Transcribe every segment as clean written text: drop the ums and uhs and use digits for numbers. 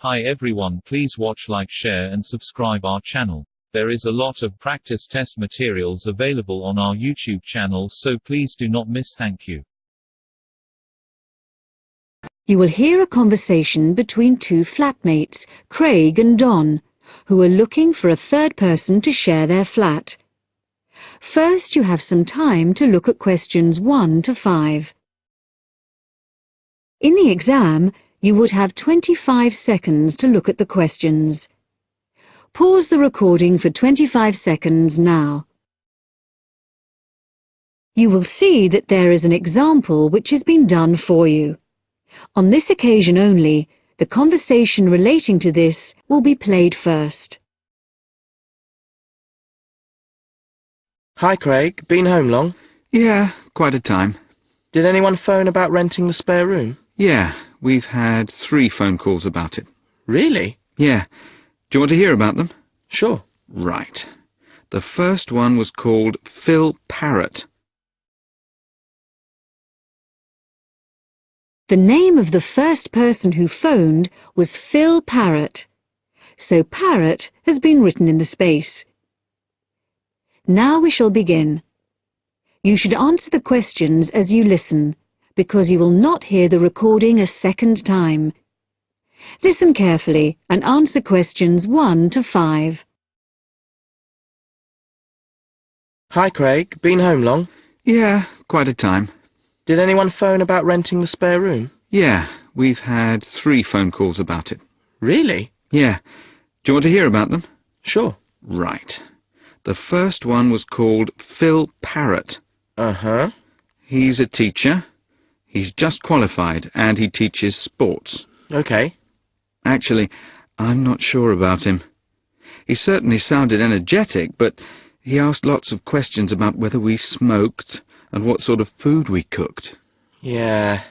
Hi everyone, please watch, like, share and subscribe our channel. There is a lot of practice test materials available on our YouTube channel, so please do not miss. Thank you. You will hear a conversation between two flatmates, Craig and Don, who are looking for a third person to share their flat. First, you have some time to look at questions 1 to 5. In the exam, you would have 25 seconds to look at the questions. Pause the recording for 25 seconds now. You will see that there is an example which has been done for you. On this occasion only, the conversation relating to this will be played first. Hi Craig, been home long? Yeah, quite a time. Did anyone phone about renting the spare room? Yeah, we've had 3 phone calls about it. Really? Yeah. Do you want to hear about them? Sure. Right. The first one was called Phil Parrott. The name of the first person who phoned was Phil Parrott, so Parrott has been written in the space. Now we shall begin. You should answer the questions as you listen, because you will not hear the recording a second time. Listen carefully and answer questions 1 to 5. Hi Craig, been home long? Yeah, quite a time. Did anyone phone about renting the spare room? Yeah, we've had 3 phone calls about it. Really? Yeah. Do you want to hear about them? Sure. Right. The first one was called Phil Parrott. Uh-huh. He's a teacher. He's just qualified and he teaches sports. Okay. Actually, I'm not sure about him. He certainly sounded energetic, but he asked lots of questions about whether we smoked and what sort of food we cooked. Yeah.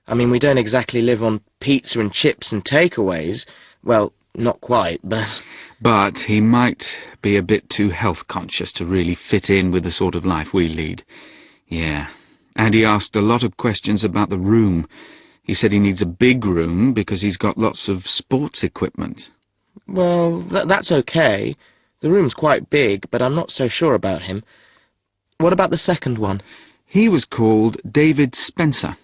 I mean, we don't exactly live on pizza and chips and takeaways. Well, not quite, but... But he might be a bit too health-conscious to really fit in with the sort of life we lead. Yeah. And he asked a lot of questions about the room. He said he needs a big room because he's got lots of sports equipment. Well, that's okay. The room's quite big, but I'm not so sure about him. What about the second one? He was called David Spencer.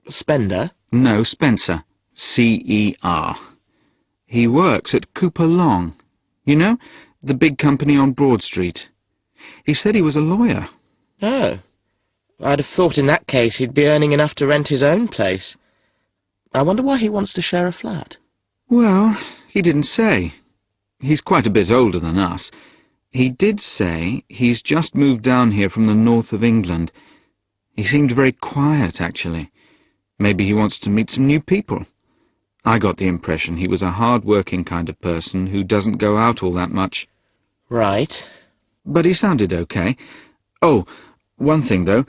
Spender? No, Spencer. C-E-R. He works at Cooper Long. You know, the big company on Broad Street. He said he was a lawyer. Oh. I'd have thought in that case he'd be earning enough to rent his own place. I wonder why he wants to share a flat. Well, he didn't say. He's quite a bit older than us. He did say he's just moved down here from the north of England. He seemed very quiet, actually. Maybe he wants to meet some new people. I got the impression he was a hard-working kind of person who doesn't go out all that much. Right. But he sounded okay. Oh, one thing, though.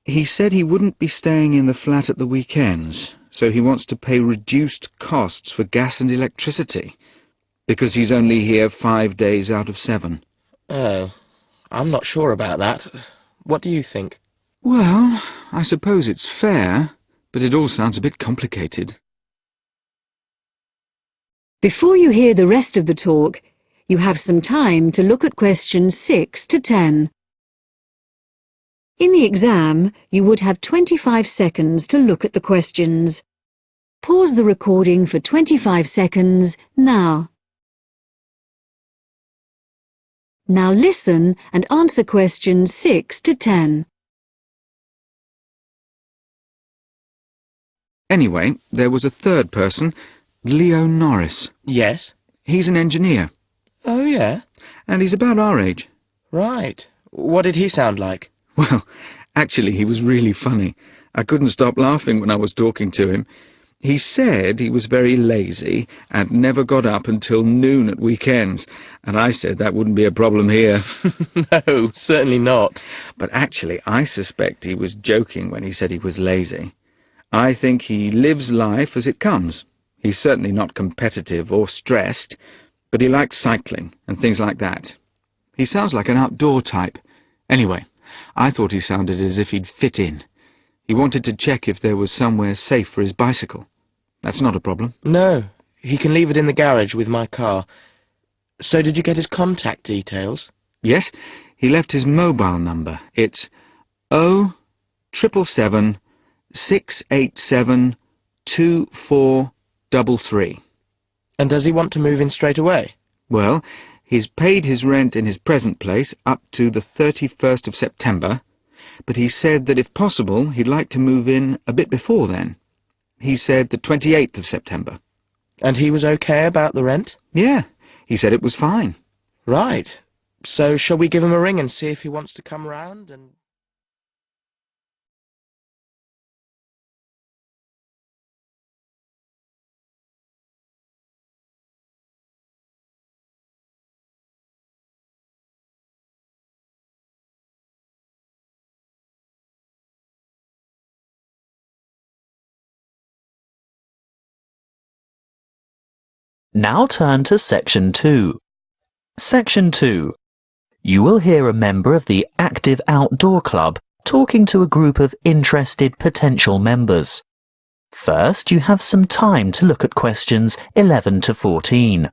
He said he wouldn't be staying in the flat at the weekends, so he wants to pay reduced costs for gas and electricity, because he's only here 5 days out of 7. Oh. I'm not sure about that. What do you think? Well, I suppose it's fair, but it all sounds a bit complicated. Before you hear the rest of the talk, you have some time to look at questions 6 to 10. In the exam, you would have 25 seconds to look at the questions. Pause the recording for 25 seconds now. Now listen and answer questions 6 to 10. Anyway, there was a third person, Leo Norris. Yes? He's an engineer, Oh, yeah? and he's about our age. Right. What did he sound like? Well, actually, he was really funny. I couldn't stop laughing when I was talking to him. He said he was very lazy and never got up until noon at weekends, and I said that wouldn't be a problem here. No, certainly not. But actually, I suspect he was joking when he said he was lazy. I think he lives life as it comes. He's certainly not competitive or stressed, but he likes cycling and things like that. He sounds like an outdoor type. Anyway, I thought he sounded as if he'd fit in. He wanted to check if there was somewhere safe for his bicycle. That's not a problem. No, He can leave it in the garage with my car. So did you get his contact details? Yes, he left his mobile number. It's 0777 687 2433. And does he want to move in straight away? Well, he's paid his rent in his present place up to the 31st of September, but he said that if possible he'd like to move in a bit before then. He said the 28th of September. And he was okay about the rent? Yeah, he said it was fine. Right. So shall we give him a ring and see if he wants to come round and... Now turn to Section 2. Section 2. You will hear a member of the Active Outdoor Club talking to a group of interested potential members. First, you have some time to look at questions 11 to 14.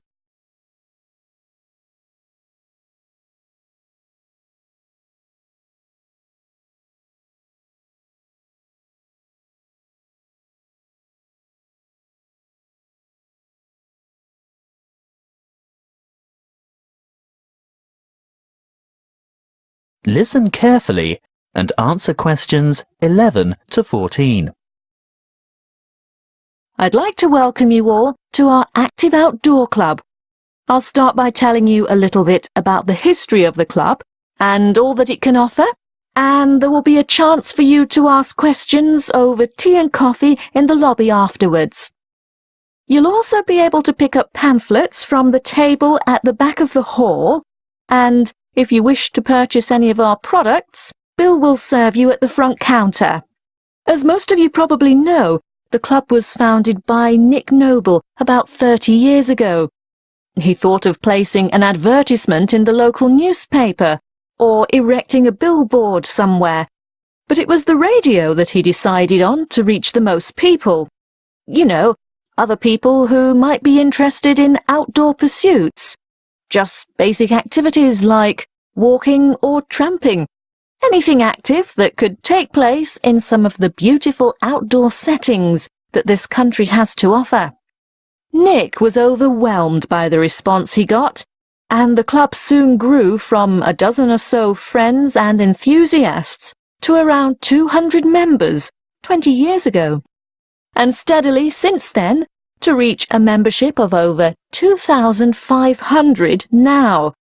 Listen carefully and answer questions 11 to 14. I'd like to welcome you all to our Active Outdoor Club. I'll start by telling you a little bit about the history of the club and all that it can offer, and there will be a chance for you to ask questions over tea and coffee in the lobby afterwards. You'll also be able to pick up pamphlets from the table at the back of the hall, and if you wish to purchase any of our products, Bill will serve you at the front counter. As most of you probably know, the club was founded by Nick Noble about 30 years ago. He thought of placing an advertisement in the local newspaper or erecting a billboard somewhere, but it was the radio that he decided on to reach the most people. You know, other people who might be interested in outdoor pursuits. Just basic activities like walking or tramping. Anything active that could take place in some of the beautiful outdoor settings that this country has to offer. Nick was overwhelmed by the response he got, and the club soon grew from a dozen or so friends and enthusiasts to around 200 members 20 years ago, and steadily since then to reach a membership of over 2,500 now.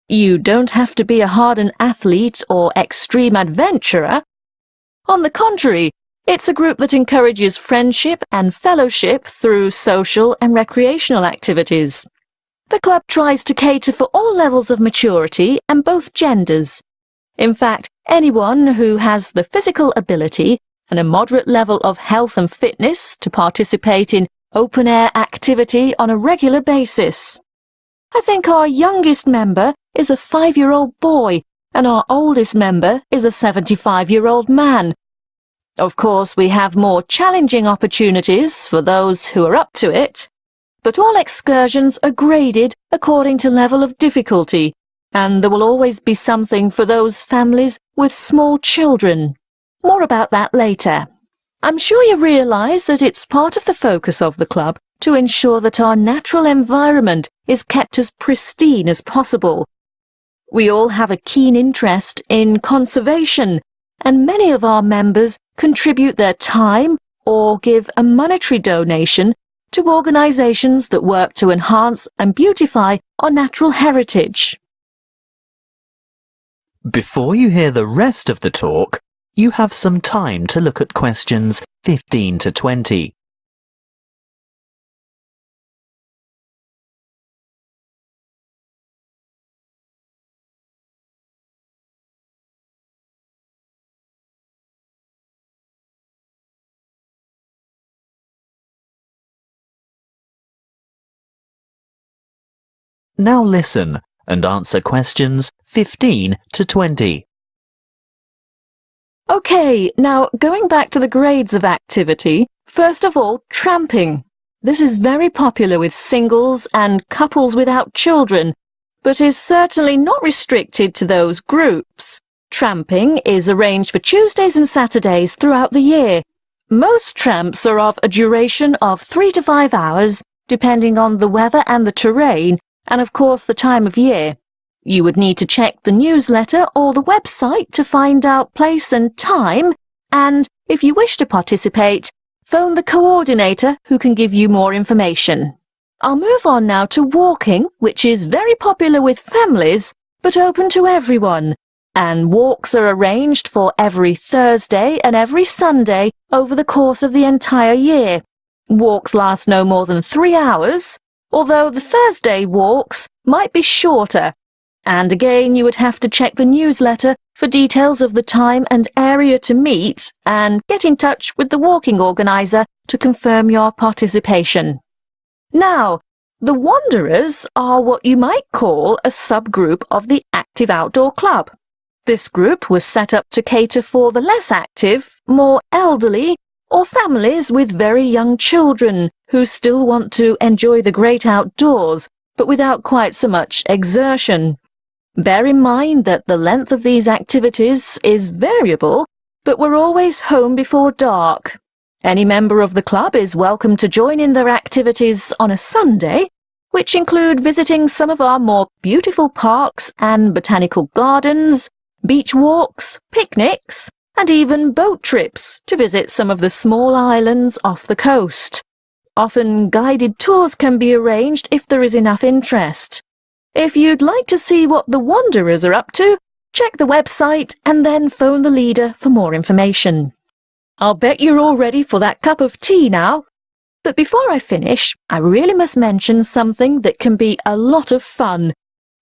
You don't have to be a hardened athlete or extreme adventurer. On the contrary, it's a group that encourages friendship and fellowship through social and recreational activities. The club tries to cater for all levels of maturity and both genders. In fact, anyone who has the physical ability and a moderate level of health and fitness to participate in open-air activity on a regular basis. I think our youngest member is a 5-year-old boy, and our oldest member is a 75-year-old man. Of course, we have more challenging opportunities for those who are up to it, but all excursions are graded according to level of difficulty, and there will always be something for those families with small children. More about that later. I'm sure you realise that it's part of the focus of the club to ensure that our natural environment is kept as pristine as possible. We all have a keen interest in conservation, and many of our members contribute their time or give a monetary donation to organisations that work to enhance and beautify our natural heritage. Before you hear the rest of the talk, you have some time to look at questions 15 to 20. Now listen and answer questions 15 to 20. OK, now going back to the grades of activity, first of all, tramping. This is very popular with singles and couples without children, but is certainly not restricted to those groups. Tramping is arranged for Tuesdays and Saturdays throughout the year. Most tramps are of a duration of 3 to 5 hours, depending on the weather and the terrain, and of course the time of year. You would need to check the newsletter or the website to find out place and time, and if you wish to participate, phone the coordinator who can give you more information. I'll move on now to walking, which is very popular with families, but open to everyone. And walks are arranged for every Thursday and every Sunday over the course of the entire year. Walks last no more than 3 hours, although the Thursday walks might be shorter. And again, you would have to check the newsletter for details of the time and area to meet and get in touch with the walking organiser to confirm your participation. Now, the Wanderers are what you might call a subgroup of the Active Outdoor Club. This group was set up to cater for the less active, more elderly, or families with very young children who still want to enjoy the great outdoors, but without quite so much exertion. Bear in mind that the length of these activities is variable, but we're always home before dark. Any member of the club is welcome to join in their activities on a Sunday, which include visiting some of our more beautiful parks and botanical gardens, beach walks, picnics, and even boat trips to visit some of the small islands off the coast. Often guided tours can be arranged if there is enough interest. If you'd like to see what the Wanderers are up to, check the website and then phone the leader for more information. I'll bet you're all ready for that cup of tea now. But before I finish, I really must mention something that can be a lot of fun.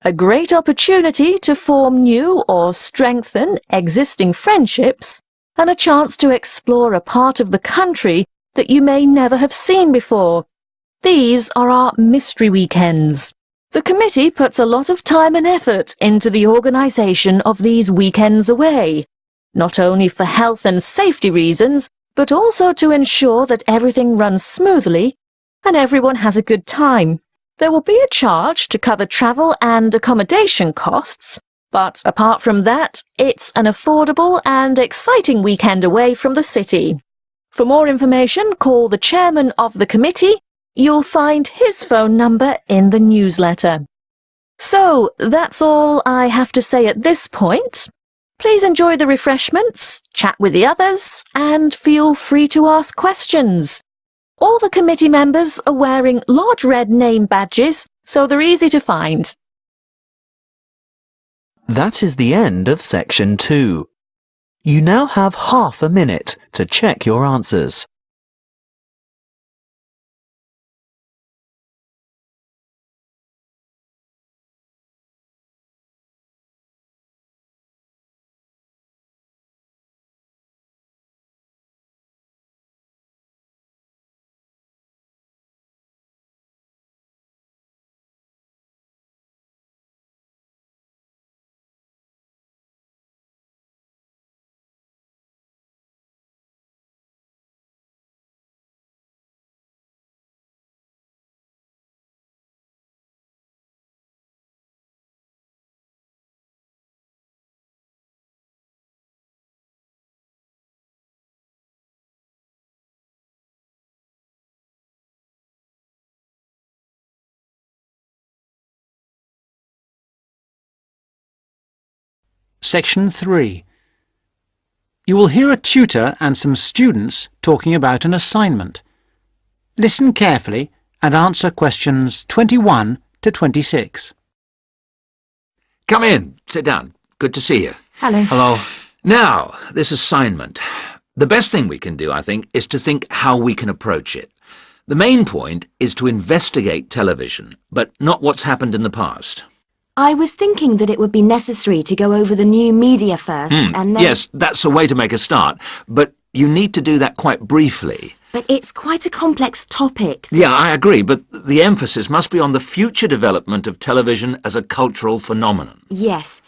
A great opportunity to form new or strengthen existing friendships, and a chance to explore a part of the country that you may never have seen before. These are our mystery weekends. The committee puts a lot of time and effort into the organisation of these weekends away, not only for health and safety reasons, but also to ensure that everything runs smoothly and everyone has a good time. There will be a charge to cover travel and accommodation costs, but apart from that, it's an affordable and exciting weekend away from the city. For more information, call the chairman of the committee. You'll find his phone number in the newsletter. So, that's all I have to say at this point. Please enjoy the refreshments, chat with the others, and feel free to ask questions. All the committee members are wearing large red name badges, so they're easy to find. That is the end of section 2. You now have half a minute to check your answers. Section 3. You will hear a tutor and some students talking about an assignment. Listen carefully and answer questions 21 to 26. Come in. Sit down. Good to see you. Hello. Hello. Now, this assignment. The best thing we can do, I think, is to think how we can approach it. The main point is to investigate television, but not what's happened in the past. I was thinking that it would be necessary to go over the new media first and then... Yes, that's a way to make a start, but you need to do that quite briefly. But it's quite a complex topic. Yeah, I agree, but the emphasis must be on the future development of television as a cultural phenomenon. Yes.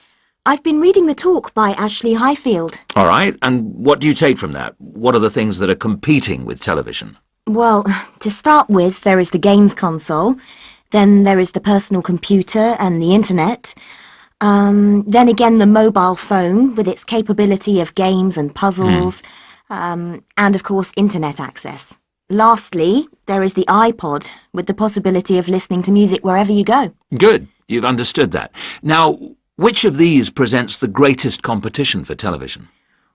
I've been reading the talk by Ashley Highfield. All right, and what do you take from that? What are the things that are competing with television? Well, to start with, there is the games console. Then there is the personal computer and the internet. Then again, the mobile phone with its capability of games and puzzles. And of course, internet access. Lastly, there is the iPod with the possibility of listening to music wherever you go. Good, you've understood that. Now, which of these presents the greatest competition for television?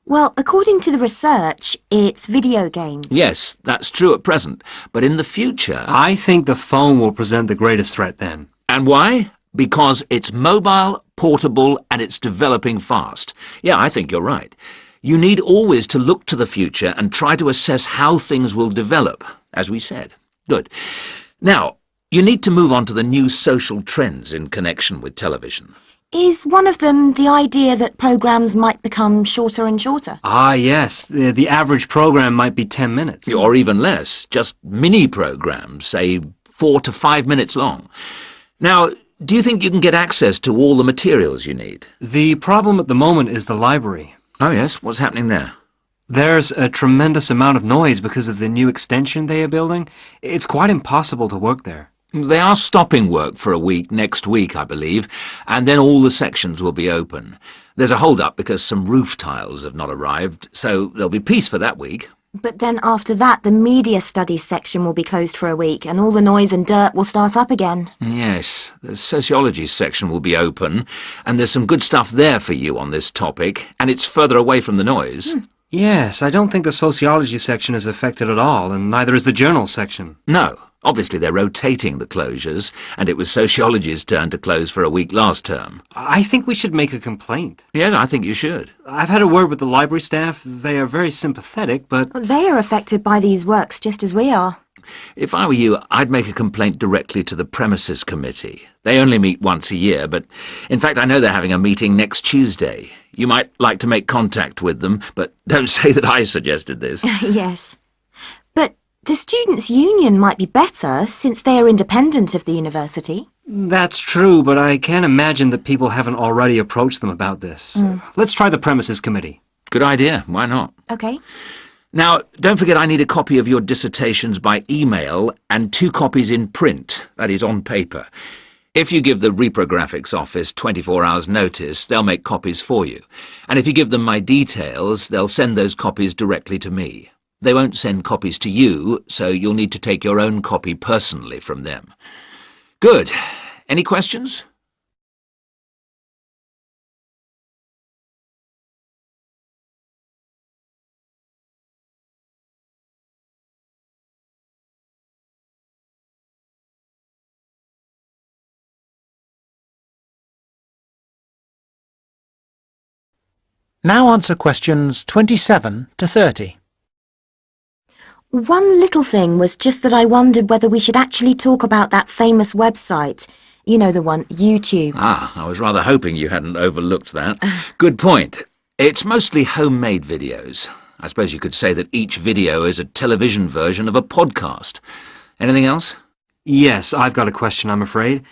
Well, according to the research, it's video games. Yes, that's true at present, but in the future... I think the phone will present the greatest threat then. And why? Because it's mobile, portable, and it's developing fast. Yeah, I think you're right. You need always to look to the future and try to assess how things will develop, as we said. Good. Now, you need to move on to the new social trends in connection with television. Is one of them the idea that programmes might become shorter and shorter? Ah, yes. The average program might be 10 minutes. Or even less, just mini-programs, say 4 to 5 minutes long. Now, do you think you can get access to all the materials you need? The problem at the moment is the library. Oh yes, what's happening there? There's a tremendous amount of noise because of the new extension they are building. It's quite impossible to work there. They are stopping work for a week next week, I believe, and then all the sections will be open. There's a hold-up because some roof tiles have not arrived, so there'll be peace for that week. But then after that, the media studies section will be closed for a week, and all the noise and dirt will start up again. Yes, the sociology section will be open, and there's some good stuff there for you on this topic, and it's further away from the noise. Yes, I don't think the sociology section is affected at all, and neither is the journal section. No. Obviously, they're rotating the closures, and it was sociology's turn to close for a week last term. I think we should make a complaint. Yeah, I think you should. I've had a word with the library staff. They are very sympathetic, but... They are affected by these works just as we are. If I were you, I'd make a complaint directly to the premises committee. They only meet once a year, but in fact I know they're having a meeting next Tuesday. You might like to make contact with them, but don't say that I suggested this. Yes. But the Students' Union might be better since they are independent of the university. That's true, but I can't imagine that people haven't already approached them about this. Let's try the premises committee. Good idea. Why not? Okay. Now, don't forget I need a copy of your dissertations by email and 2 copies in print, that is, on paper. If you give the reprographics office 24 hours notice, they'll make copies for you. And if you give them my details, they'll send those copies directly to me. They won't send copies to you, so you'll need to take your own copy personally from them. Good. Any questions? Now answer questions 27 to 30. One little thing was just that I wondered whether we should actually talk about that famous website. You know the one, YouTube. Ah, I was rather hoping you hadn't overlooked that. Good point. It's mostly homemade videos. I suppose you could say that each video is a television version of a podcast. Anything else? Yes, I've got a question, I'm afraid.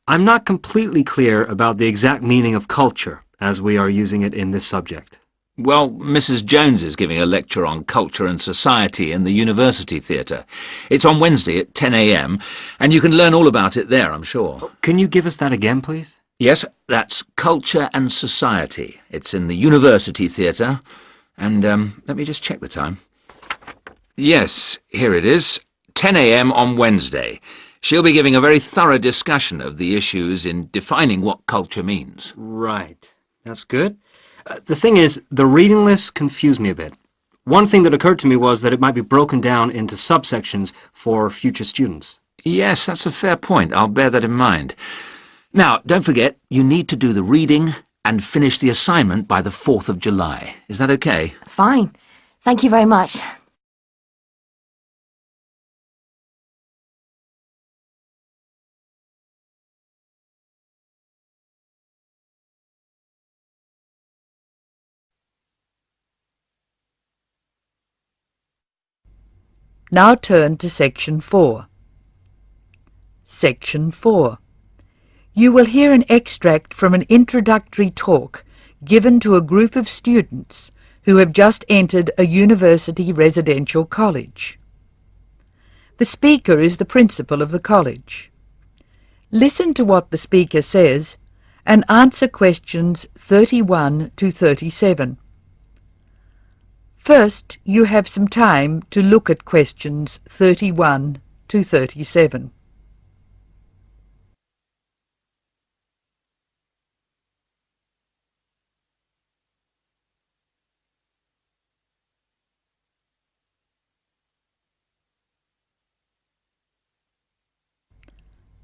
I'm not completely clear about the exact meaning of culture, as we are using it in this subject. Well, Mrs. Jones is giving a lecture on culture and society in the University Theatre. It's on Wednesday at 10 a.m, and you can learn all about it there, I'm sure. Can you give us that again, please? Yes, that's Culture and Society. It's in the University Theatre, and let me just check the time. Yes, here it is, 10 a.m. on Wednesday. She'll be giving a very thorough discussion of the issues in defining what culture means. Right. That's good. The thing is, the reading list confused me a bit. One thing that occurred to me was that it might be broken down into subsections for future students. Yes, that's a fair point. I'll bear that in mind. Now, don't forget, you need to do the reading and finish the assignment by the 4th of July. Is that okay? Fine. Thank you very much. Now turn to Section 4. Section 4. You will hear an extract from an introductory talk given to a group of students who have just entered a university residential college. The speaker is the principal of the college. Listen to what the speaker says and answer questions 31 to 37. First, you have some time to look at questions 31 to 37.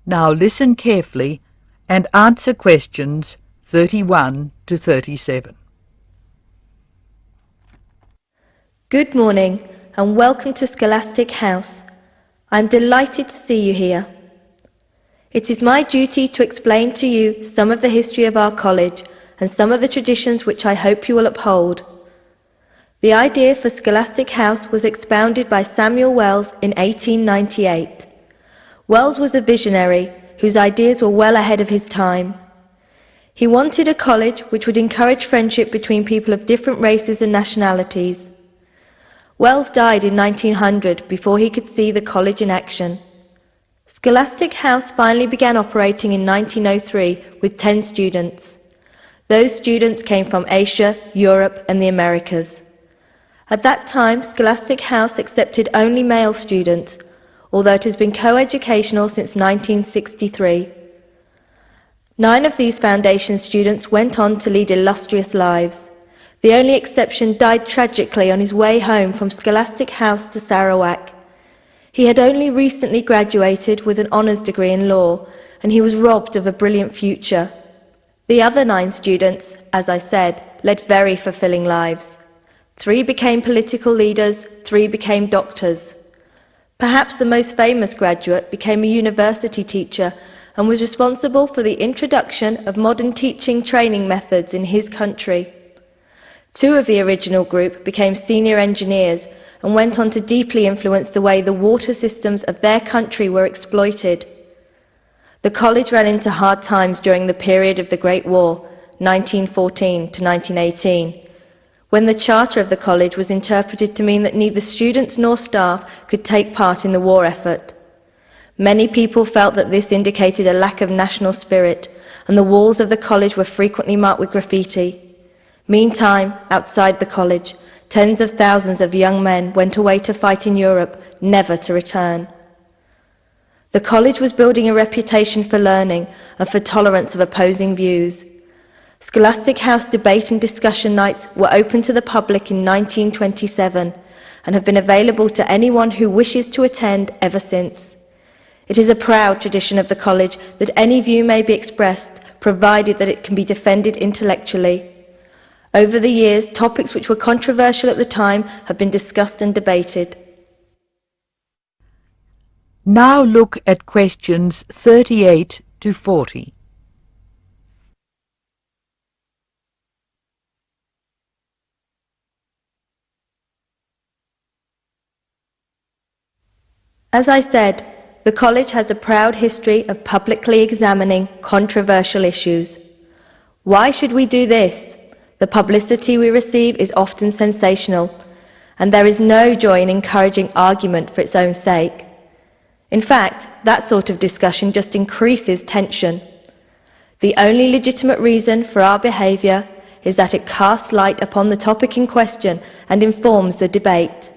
Now listen carefully and answer questions 31 to 37. Good morning and welcome to Scholastic House. I'm delighted to see you here. It is my duty to explain to you some of the history of our college and some of the traditions which I hope you will uphold. The idea for Scholastic House was expounded by Samuel Wells in 1898. Wells was a visionary whose ideas were well ahead of his time. He wanted a college which would encourage friendship between people of different races and nationalities. Wells died in 1900 before he could see the college in action. Scholastic House finally began operating in 1903 with 10 students. Those students came from Asia, Europe and the Americas. At that time, Scholastic House accepted only male students, although it has been co-educational since 1963. 9 of these foundation students went on to lead illustrious lives. The only exception died tragically on his way home from Scholastic House to Sarawak. He had only recently graduated with an honours degree in law, and he was robbed of a brilliant future. The other 9 students, as I said, led very fulfilling lives. 3 became political leaders, 3 became doctors. Perhaps the most famous graduate became a university teacher and was responsible for the introduction of modern teaching training methods in his country. 2 of the original group became senior engineers and went on to deeply influence the way the water systems of their country were exploited. The college ran into hard times during the period of the Great War, 1914 to 1918, when the charter of the college was interpreted to mean that neither students nor staff could take part in the war effort. Many people felt that this indicated a lack of national spirit, and the walls of the college were frequently marked with graffiti. Meantime, outside the college, tens of thousands of young men went away to fight in Europe, never to return. The college was building a reputation for learning and for tolerance of opposing views. Scholastic House debate and discussion nights were open to the public in 1927 and have been available to anyone who wishes to attend ever since. It is a proud tradition of the college that any view may be expressed, provided that it can be defended intellectually. Over the years, topics which were controversial at the time have been discussed and debated. Now look at questions 38 to 40. As I said, the college has a proud history of publicly examining controversial issues. Why should we do this? The publicity we receive is often sensational, and there is no joy in encouraging argument for its own sake. In fact, that sort of discussion just increases tension. The only legitimate reason for our behaviour is that it casts light upon the topic in question and informs the debate.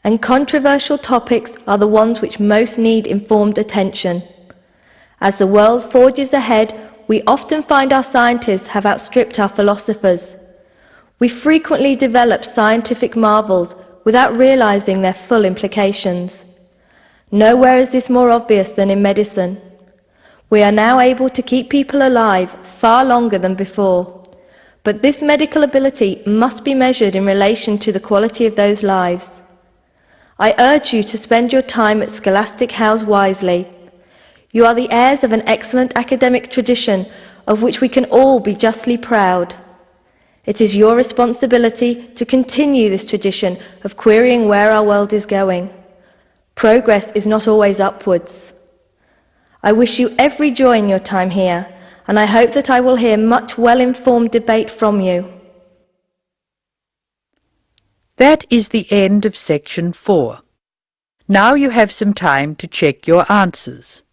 And controversial topics are the ones which most need informed attention. As the world forges ahead, we often find our scientists have outstripped our philosophers. We frequently develop scientific marvels without realizing their full implications. Nowhere is this more obvious than in medicine. We are now able to keep people alive far longer than before. But this medical ability must be measured in relation to the quality of those lives. I urge you to spend your time at Scholastic House wisely. You are the heirs of an excellent academic tradition of which we can all be justly proud. It is your responsibility to continue this tradition of querying where our world is going. Progress is not always upwards. I wish you every joy in your time here, and I hope that I will hear much well-informed debate from you. That is the end of section 4. Now you have some time to check your answers.